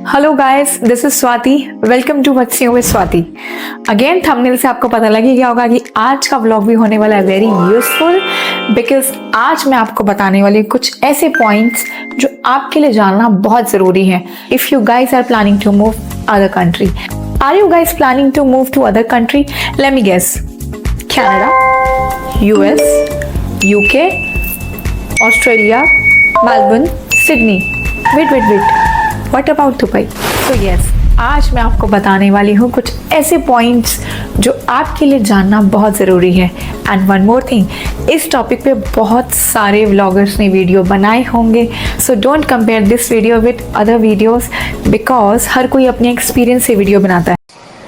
Hello guys, this is Swati. Welcome to what's new with Swati. Again thumbnail से आपको पता लग ही गया होगा कि आज का व्लॉग भी होने वाला है वेरी यूजफुल, बिकॉज आज मैं आपको बताने वाली हूँ कुछ ऐसे पॉइंट्स जो आपके लिए जानना बहुत जरूरी है। If you guys are planning to move other country, are you guys planning to move to other country? Let me guess, Canada, US, UK, Australia, Melbourne, Sydney. Wait, what about Dubai? तो yes, आज मैं आपको बताने वाली हूँ कुछ ऐसे points जो आपके लिए जानना बहुत ज़रूरी है। एंड वन मोर थिंग, इस टॉपिक पे बहुत सारे व्लॉगर्स ने वीडियो बनाए होंगे, so don't compare this video with other videos, because हर कोई अपने एक्सपीरियंस से वीडियो बनाता है।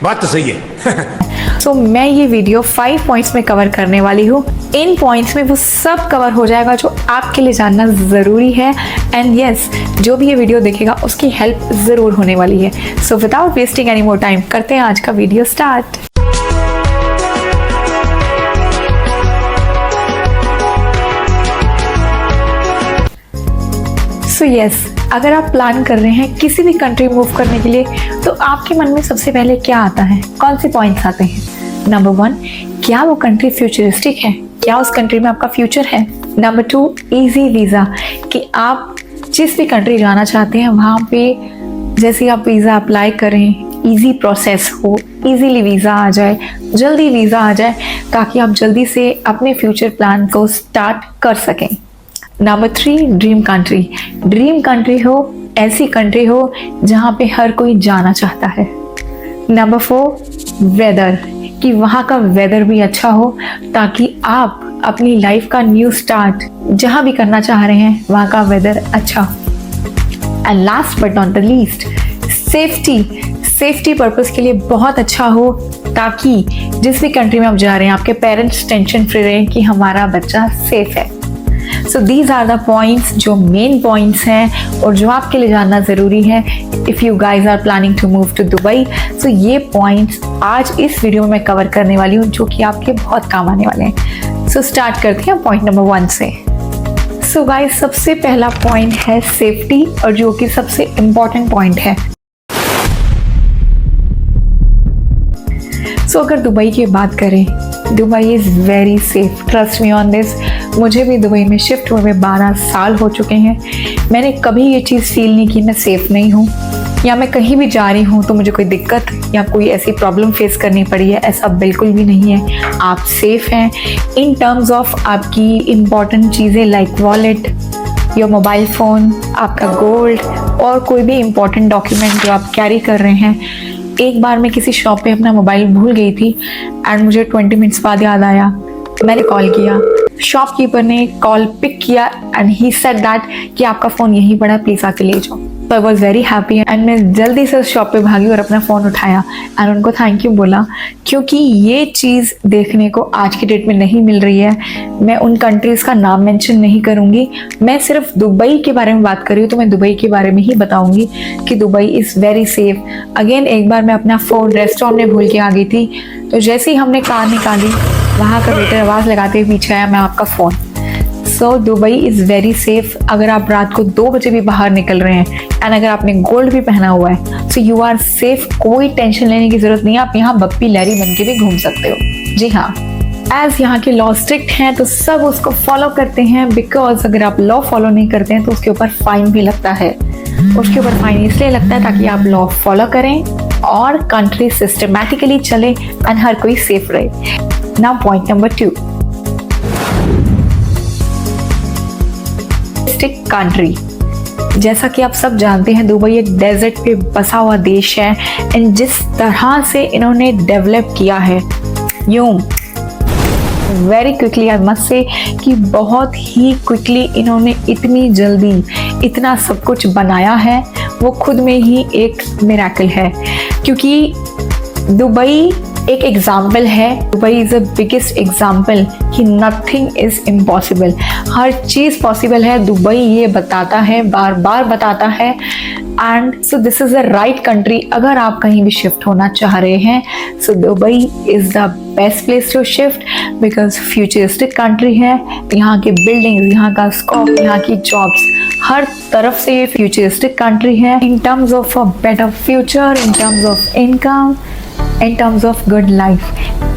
बात तो सही है। सो मैं ये वीडियो 5 पॉइंट्स में कवर करने वाली हूँ। इन पॉइंट्स में वो सब कवर हो जाएगा जो आपके लिए जानना ज़रूरी है। एंड यस, जो भी ये वीडियो देखेगा उसकी हेल्प ज़रूर होने वाली है। So without wasting any more time, करते हैं आज का वीडियो स्टार्ट। सो यस, अगर आप प्लान कर रहे हैं किसी भी कंट्री मूव करने के लिए, तो आपके मन में सबसे पहले क्या आता है? कौन से पॉइंट्स आते हैं? नंबर 1, क्या वो कंट्री फ्यूचरिस्टिक है? क्या उस कंट्री में आपका फ्यूचर है? नंबर 2, इजी वीज़ा, कि आप जिस भी कंट्री जाना चाहते हैं वहाँ पे जैसे आप वीज़ा अप्लाई करें, इजी प्रोसेस हो, इजीली वीज़ा आ जाए, जल्दी वीज़ा आ जाए, ताकि आप जल्दी से अपने फ्यूचर प्लान को स्टार्ट कर सकें। Number 3, dream country. Dream country हो, ऐसी कंट्री हो जहाँ पे हर कोई जाना चाहता है। नंबर 4, वेदर, कि वहाँ का वेदर भी अच्छा हो, ताकि आप अपनी लाइफ का न्यू स्टार्ट जहाँ भी करना चाह रहे हैं वहाँ का वेदर अच्छा हो। And last but not the least, safety purpose के लिए बहुत अच्छा हो, ताकि जिस भी कंट्री में आप जा रहे हैं आपके पेरेंट्स टेंशन फ्री रहें कि हमारा बच्चा सेफ है। So these are the points जो मेन पॉइंट्स हैं और जो आपके लिए जानना ज़रूरी है if you guys are planning to move to Dubai. So ये पॉइंट्स आज इस वीडियो में मैं कवर करने वाली हूँ जो कि आपके बहुत काम आने वाले हैं। सो स्टार्ट करते हैं पॉइंट नंबर 1 से। सो गाइज, सबसे पहला पॉइंट है सेफ्टी, और जो कि सबसे इम्पॉर्टेंट पॉइंट है। सो अगर दुबई की बात करें, Dubai is very safe, trust me on this. मुझे भी दुबई में शिफ्ट हुए 12 साल हो चुके हैं। मैंने कभी ये चीज़ फील नहीं की मैं सेफ़ नहीं हूँ, या मैं कहीं भी जा रही हूँ तो मुझे कोई दिक्कत या कोई ऐसी प्रॉब्लम फेस करनी पड़ी है, ऐसा बिल्कुल भी नहीं है। आप सेफ़ हैं इन टर्म्स ऑफ आपकी इम्पॉर्टेंट चीज़ें like wallet, your mobile phone, आपका गोल्ड और कोई भी इम्पॉर्टेंट डॉक्यूमेंट जो आप कैरी कर रहे हैं। एक बार मैं किसी शॉप पे अपना मोबाइल भूल गई थी एंड मुझे 20 मिनट्स बाद याद आया, मैंने कॉल किया, शॉपकीपर ने कॉल पिक किया एंड ही सेड दैट कि आपका फ़ोन यहीं पड़ा, प्लीज़ आके ले जाओ। तो I was very happy and मैं जल्दी से उस शॉप पे भागी और अपना फ़ोन उठाया एंड उनको थैंक यू बोला, क्योंकि ये चीज़ देखने को आज की डेट में नहीं मिल रही है। मैं उन कंट्रीज़ का नाम मेंशन नहीं करूँगी, मैं सिर्फ दुबई के बारे में बात कर रही हूँ, तो मैं दुबई के बारे में ही बताऊँगी कि Dubai is very safe. Again, एक बार मैं अपना फ़ोन रेस्टोरेंट में भूल के आ गई थी, तो जैसे ही हमने कार निकाली वहाँ का वेटर आवाज़ लगाते हुए पीछे आया, मैं आपका phone. So Dubai is very safe. अगर आप रात को 2 बजे भी बाहर निकल रहे हैं एंड अगर आपने गोल्ड भी पहना हुआ है, सो यू आर सेफ, कोई टेंशन लेने की ज़रूरत नहीं है। आप यहाँ बप्पी लहरी बन के भी घूम सकते हो। जी हाँ, एज यहाँ के लॉ स्ट्रिक्ट हैं तो सब उसको फॉलो करते हैं, बिकॉज अगर आप लॉ फॉलो नहीं करते हैं तो उसके ऊपर फाइन भी लगता है। उसके ऊपर फाइन इसलिए लगता है ताकि आप लॉ फॉलो करें और कंट्री सिस्टमैटिकली चले एंड हर कोई सेफ रहे। Now point number 2, country. जैसा कि आप सब जानते हैं, दुबई एक डेजर्ट पे बसा हुआ देश है एंड जिस तरह से इन्होंने डेवलप किया है, यूं वेरी क्विकली आई मस्ट से, कि बहुत ही क्विकली इन्होंने इतनी जल्दी इतना सब कुछ बनाया है, वो खुद में ही एक मिरेकल है। क्योंकि दुबई एक एग्जाम्पल है, Dubai is the biggest example कि नथिंग इज़ इम्पॉसिबल, हर चीज़ पॉसिबल है। दुबई ये बताता है, बार बार बताता है। And so this is the right country अगर आप कहीं भी शिफ्ट होना चाह रहे हैं। So Dubai is the best place to shift, because futuristic country है। यहाँ के बिल्डिंग्स, यहाँ का स्कोप, यहाँ की जॉब्स, हर तरफ से ये फ्यूचरिस्टिक कंट्री है in terms of a better future, in terms of income, in terms of good life.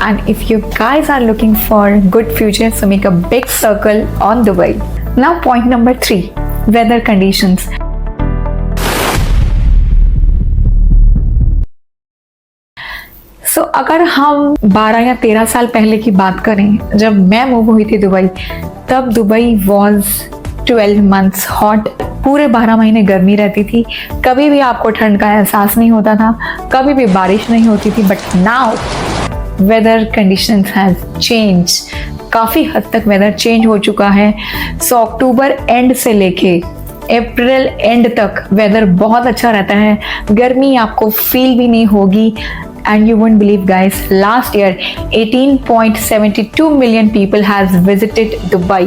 And if you guys are looking for good future, so make a big circle on Dubai. Now point number 3, weather conditions. So अगर हम 12 या 13 साल पहले की बात करें, जब मैं मूव हुई थी दुबई, तब दुबई was 12 months hot. पूरे 12 महीने गर्मी रहती थी, कभी भी आपको ठंड का एहसास नहीं होता था, कभी भी बारिश नहीं होती थी. But now weather conditions has change, काफ़ी हद तक वेदर चेंज हो चुका है. सो अक्टूबर एंड से लेके अप्रैल एंड तक वेदर बहुत अच्छा रहता है, गर्मी आपको फील भी नहीं होगी. And you won't believe guys, last year 18.72 million people has visited Dubai.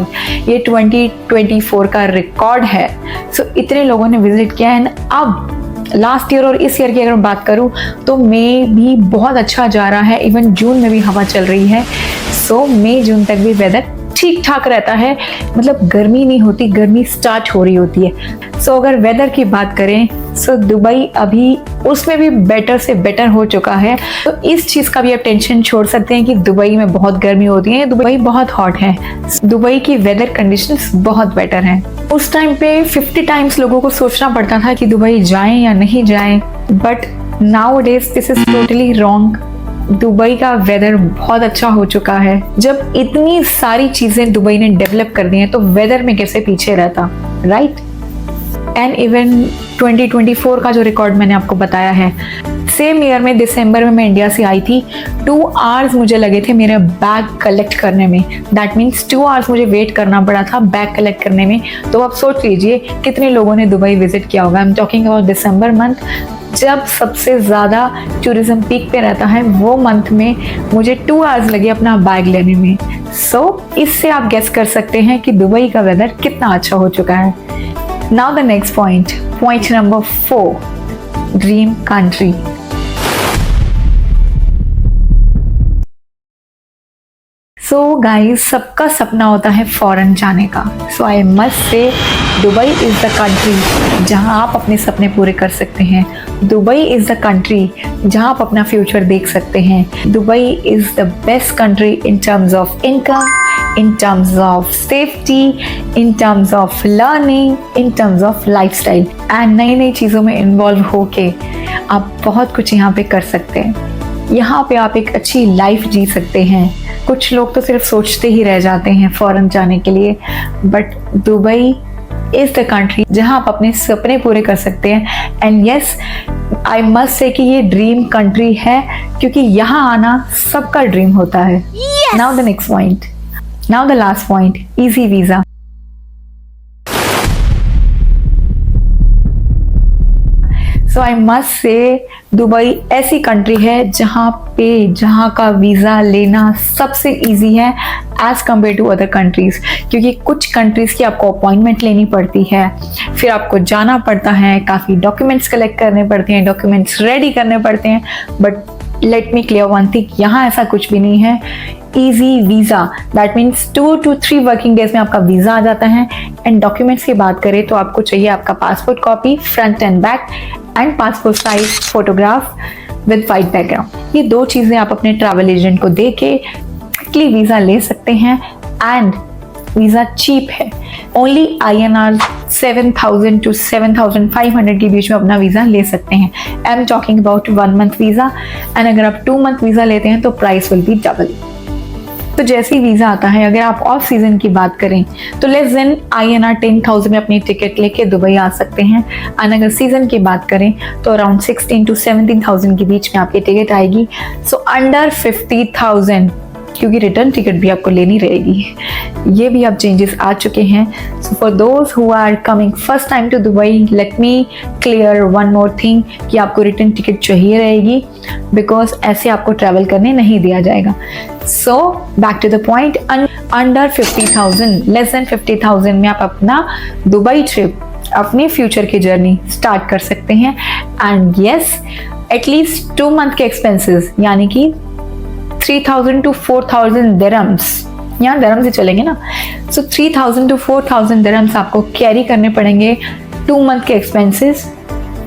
ये 2024 का रिकॉर्ड है. So इतने लोगों ने विजिट किया है. अब लास्ट ईयर और इस ईयर की अगर मैं बात करूँ तो मई भी बहुत अच्छा जा रहा है, इवन जून में भी हवा चल रही है. सो मई जून तक भी वेदर ठीक ठाक रहता है, मतलब गर्मी नहीं होती, गर्मी स्टार्ट हो रही होती है. सो अगर वेदर की बात करें सो दुबई अभी उसमें भी बेटर से बेटर हो चुका है. तो इस चीज़ का भी आप टेंशन छोड़ सकते हैं कि दुबई में बहुत गर्मी होती है, दुबई बहुत हॉट है. दुबई की वेदर कंडीशंस बहुत बेटर हैं. उस टाइम पे 50 टाइम्स लोगों को सोचना पड़ता था कि दुबई जाएं या नहीं जाएं, but now days this is totally wrong. Dubai का वेदर बहुत अच्छा हो चुका है. जब इतनी सारी चीज़ें दुबई ने डेवलप कर दी हैं तो वेदर में कैसे पीछे रहता, राइट? एंड इवन 2024 का जो रिकॉर्ड मैंने आपको बताया है, सेम ईयर में दिसंबर में मैं इंडिया से आई थी. 2 hours मुझे लगे थे मेरा बैग कलेक्ट करने में. दैट मीन्स 2 hours मुझे वेट करना पड़ा था बैग कलेक्ट करने में. तो आप सोच लीजिए कितने लोगों ने दुबई विजिट किया होगा. I am talking about December month, जब सबसे ज़्यादा टूरिज्म पीक पे रहता है. वो मंथ में मुझे 2 hours लगे अपना बैग लेने में. सो इससे आप गेस कर सकते हैं कि दुबई का वेदर कितना अच्छा हो चुका है. Now the next point number 4, dream country. So guys, सबका सपना होता है फॉरेन जाने का. So I must say Dubai is the country जहां आप अपने सपने पूरे कर सकते हैं. दुबई इज़ द कंट्री जहां आप अपना फ्यूचर देख सकते हैं. Dubai is the best country in terms of income, in terms of safety, in terms of learning, in terms of lifestyle. and नई नई चीज़ों में इन्वॉल्व होके आप बहुत कुछ यहाँ पे कर सकते हैं. यहाँ पे आप एक अच्छी लाइफ जी सकते हैं. कुछ लोग तो सिर्फ सोचते ही रह जाते हैं फॉरेन जाने के लिए, but Dubai is the country जहाँ आप अपने सपने पूरे कर सकते हैं. एंड यस, आई मस्ट से कि ये ड्रीम कंट्री है, क्योंकि यहाँ आना सबका ड्रीम होता है. Now the next point, now the last point, easy visa. So I must say Dubai ऐसी कंट्री है जहाँ का वीज़ा लेना सबसे इजी है as compare to other countries. क्योंकि कुछ कंट्रीज़ की आपको अपॉइंटमेंट लेनी पड़ती है, फिर आपको जाना पड़ता है, काफ़ी डॉक्यूमेंट्स कलेक्ट करने पड़ते हैं, डॉक्यूमेंट्स रेडी करने पड़ते हैं. But let me clear one thing, यहाँ ऐसा कुछ भी नहीं है. Easy visa, that means 2 to 3 working days में आपका वीज़ा आ जाता है. एंड डॉक्यूमेंट्स की बात करें तो आपको चाहिए आपका passport copy front end back, and passport size photograph with white background. ये 2 चीज़ें आप अपने ट्रैवल एजेंट को दे के क्विकली वीज़ा ले सकते हैं. एंड वीज़ा चीप है, ओनली INR 7,000 to 7,500 के बीच में अपना वीज़ा ले सकते हैं. I am talking about 1 month visa. And अगर आप 2 month वीज़ा लेते हैं तो प्राइस विल बी डबल. तो जैसे ही वीज़ा आता है, अगर आप ऑफ सीज़न की बात करें तो लेस देन INR 10,000 में अपनी टिकट लेके दुबई आ सकते हैं. एंड अगर सीज़न की बात करें तो अराउंड 16 to 17,000 के बीच में आपकी टिकट आएगी. सो अंडर 50,000, क्योंकि रिटर्न टिकट भी आपको लेनी रहेगी. ये भी अब चेंजेस आ चुके हैं. So for those who are coming first time to Dubai, let me clear one more thing कि आपको रिटर्न टिकट चाहिए रहेगी, बिकॉज ऐसे आपको ट्रैवल करने नहीं दिया जाएगा. So back to the point, under 50,000, less than 50,000 में आप अपना दुबई ट्रिप, अपने फ्यूचर की जर्नी स्टार्ट कर सकते हैं. एंड यस, एटलीस्ट 2 month के एक्सपेंसेस यानी कि 3,000 to 4,000 dirhams यहाँ दरम से चलेंगे ना, सो 3000 to 4000 दरम्स आपको कैरी करने पड़ेंगे 2 मंथ के एक्सपेंसेस।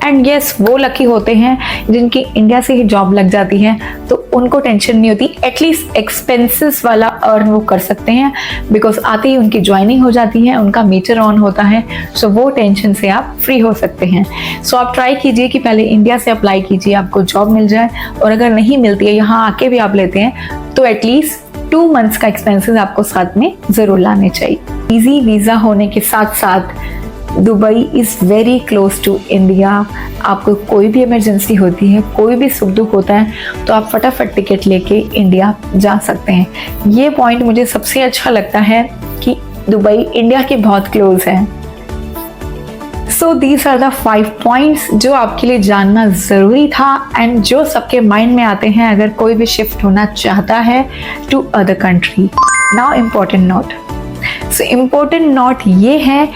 एंड यस, वो लकी होते हैं जिनकी इंडिया से ही जॉब लग जाती है, तो उनको टेंशन नहीं होती, एटलीस्ट एक्सपेंसेस वाला अर्न वो कर सकते हैं, बिकॉज आते ही उनकी ज्वाइनिंग हो जाती है, उनका मीटर ऑन होता है, सो वो टेंशन से आप फ्री हो सकते हैं। सो आप ट्राई कीजिए कि पहले इंडिया से अप्लाई कीजिए, आपको जॉब मिल जाए, और अगर नहीं मिलती है, यहाँ आके भी आप लेते हैं, तो एटलीस्ट 2 मंथ्स का एक्सपेंसेस आपको साथ में जरूर लाने चाहिए। इजी वीज़ा होने के साथ साथ Dubai is very close to India. आपको कोई भी इमरजेंसी होती है, कोई भी सुख दुख होता है, तो आप फटाफट टिकट लेके इंडिया जा सकते हैं। ये पॉइंट मुझे सबसे अच्छा लगता है कि दुबई इंडिया के बहुत क्लोज है। So these are the 5 points जो आपके लिए जानना ज़रूरी था, एंड जो सबके माइंड में आते हैं अगर कोई भी शिफ्ट होना चाहता है to other country. Now important note. So important note ये है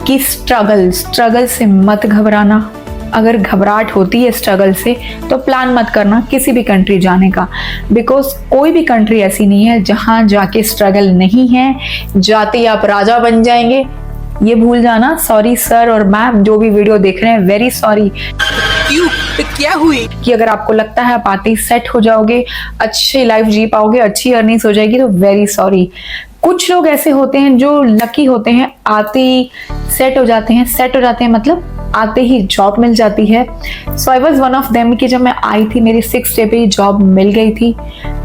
कि स्ट्रगल से मत घबराना। अगर घबराहट होती है स्ट्रगल से, तो प्लान मत करना किसी भी कंट्री जाने का, बिकॉज कोई भी कंट्री ऐसी नहीं है जहाँ जाके स्ट्रगल नहीं है, जाते ही आप राजा बन जाएंगे, ये भूल जाना। सॉरी सर और मैम जो भी वीडियो देख रहे हैं, वेरी सॉरी। क्यों? तो क्या हुई? कि अगर आपको लगता है आप आते ही सेट हो जाओगे, अच्छी लाइफ जी पाओगे, अच्छी अर्निंग्स हो जाएगी, तो वेरी सॉरी। कुछ लोग ऐसे होते हैं जो लकी होते हैं, आते ही सेट हो जाते हैं मतलब आते ही जॉब मिल जाती है। So I was one of them कि जब मैं आई थी मेरी 6th डे पे ही जॉब मिल गई थी।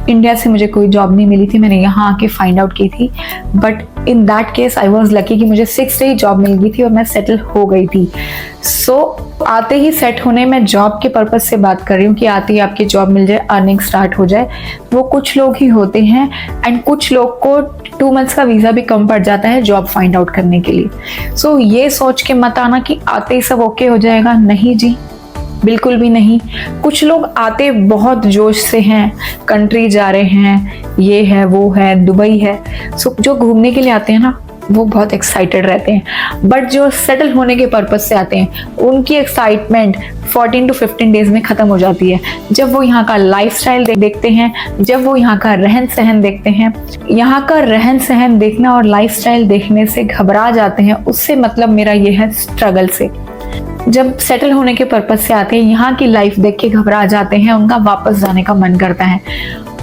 इंडिया से मुझे कोई जॉब नहीं मिली थी, मैंने यहाँ आके फाइंड आउट की थी, but in that case I was lucky कि मुझे 6th डे ही जॉब मिल गई थी और मैं सेटल हो गई थी। सो आते ही सेट होने में जॉब के पर्पज से बात कर रही हूँ कि आते ही आपकी जॉब मिल जाए, अर्निंग स्टार्ट हो जाए, वो कुछ लोग ही होते हैं। एंड कुछ लोग को 2 मंथ्स का वीज़ा भी कम पड़ जाता है जॉब फाइंड आउट करने के लिए। सो ये सोच के मत आना कि आते ही सब ओके हो जाएगा, नहीं जी, बिल्कुल भी नहीं। कुछ लोग आते बहुत जोश से हैं, कंट्री जा रहे हैं, ये है वो है, दुबई है। सो जो घूमने के लिए आते हैं ना, वो बहुत एक्साइटेड रहते हैं, बट जो सेटल होने के पर्पज से आते हैं, उनकी एक्साइटमेंट 14 to 15 डेज में ख़त्म हो जाती है। जब वो यहाँ का लाइफस्टाइल देखते हैं, जब वो यहाँ का रहन सहन देखते हैं, यहाँ का रहन सहन देखना और लाइफस्टाइल देखने से घबरा जाते हैं, उससे मतलब मेरा ये है स्ट्रगल से। जब सेटल होने के पर्पज से आते हैं, यहाँ की लाइफ देख के घबरा जाते हैं, उनका वापस जाने का मन करता है,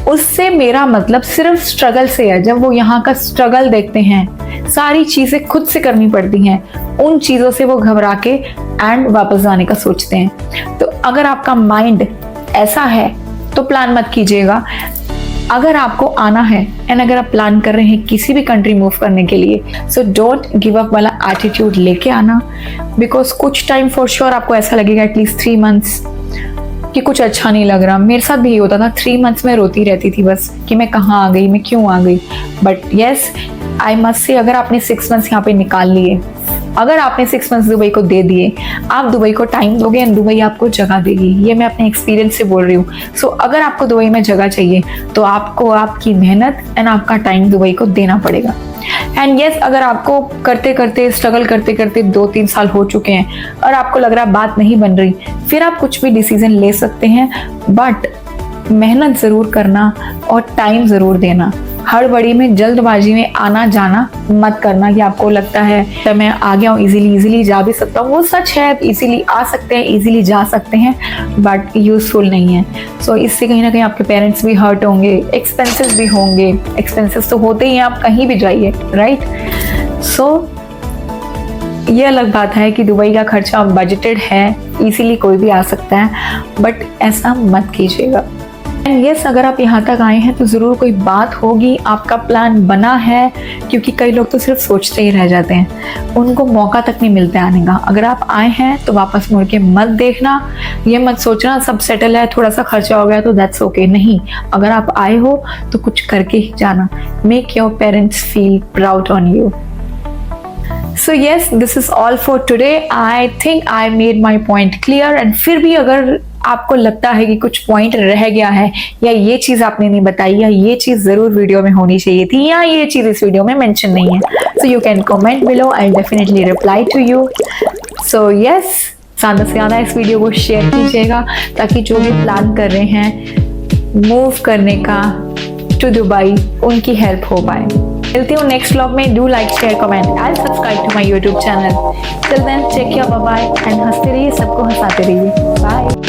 उससे मेरा मतलब सिर्फ स्ट्रगल से है। जब वो यहाँ का स्ट्रगल देखते हैं, सारी चीज़ें खुद से करनी पड़ती हैं, उन चीज़ों से वो घबरा के एंड वापस जाने का सोचते हैं। तो अगर आपका माइंड ऐसा है तो प्लान मत कीजिएगा। अगर आपको आना है एंड अगर आप प्लान कर रहे हैं किसी भी कंट्री मूव करने के लिए, सो डोंट गिव अप वाला एटीट्यूड लेके आना, बिकॉज कुछ टाइम फॉर श्योर आपको ऐसा लगेगा, एटलीस्ट 3 मंथ्स, कि कुछ अच्छा नहीं लग रहा। मेरे साथ भी ये होता था, 3 मंथ्स में रोती रहती थी बस कि मैं कहाँ आ गई, मैं क्यों आ गई। बट येस, आई मस्ट से, अगर आपने 6 मंथ्स यहाँ पे निकाल लिए, अगर आपने 6 मंथ्स दुबई को दे दिए, आप दुबई को टाइम दोगे एंड दुबई आपको जगह देगी। ये मैं अपने एक्सपीरियंस से बोल रही हूँ। सो अगर आपको दुबई में जगह चाहिए, तो आपको आपकी मेहनत एंड आपका टाइम दुबई को देना पड़ेगा। एंड यस, अगर आपको करते करते स्ट्रगल करते करते 2-3 साल हो चुके हैं और आपको लग रहा है बात नहीं बन रही, फिर आप कुछ भी डिसीजन ले सकते हैं, बट मेहनत ज़रूर करना और टाइम ज़रूर देना। हड़बड़ी में, जल्दबाजी में आना जाना मत करना कि आपको लगता है तो मैं आ गया हूँ, इजीली जा भी सकता हूँ। वो सच है, इजीली आ सकते हैं, इजीली जा सकते हैं, बट यूजफुल नहीं है। सो इससे कहीं ना कहीं आपके पेरेंट्स भी हर्ट होंगे, एक्सपेंसेस भी होंगे। एक्सपेंसेस तो होते ही हैं, आप कहीं भी जाइए, राइट। सो ये अलग बात है कि दुबई का खर्चा बजटेड है, इजीली कोई भी आ सकता है, बट ऐसा मत कीजिएगा। एंड यस, अगर आप यहाँ तक आए हैं तो ज़रूर कोई बात होगी, आपका प्लान बना है, क्योंकि कई लोग तो सिर्फ सोचते ही रह जाते हैं, उनको मौका तक नहीं मिलता आने का। अगर आप आए हैं तो वापस मुड़ के मत देखना, ये मत सोचना सब सेटल है, थोड़ा सा खर्चा हो गया तो दैट्स ओके। नहीं, अगर आप आए हो तो कुछ करके ही जाना। Make your parents feel proud on you. So yes, this is all for today. I think I made my point clear. And फिर भी अगर आपको लगता है कि कुछ पॉइंट रह गया है, या ये चीज़ आपने नहीं बताई, या ये चीज़ ज़रूर वीडियो में होनी चाहिए थी, या ये चीज़ इस वीडियो में मेंशन नहीं है, so you can comment below. I'll definitely reply to you. So yes, ज़्यादा से ज़्यादा इस वीडियो को शेयर कीजिएगा ताकि जो भी प्लान कर रहे हैं मूव करने का टू दुबई, उनकी हेल्प हो पाए। मिलती हूँ नेक्स्ट व्लॉग में. Do like share comment and subscribe to my YouTube channel. Till then take care, bye bye and हंसते रहिए, सबको हंसाते रहिए. बाय.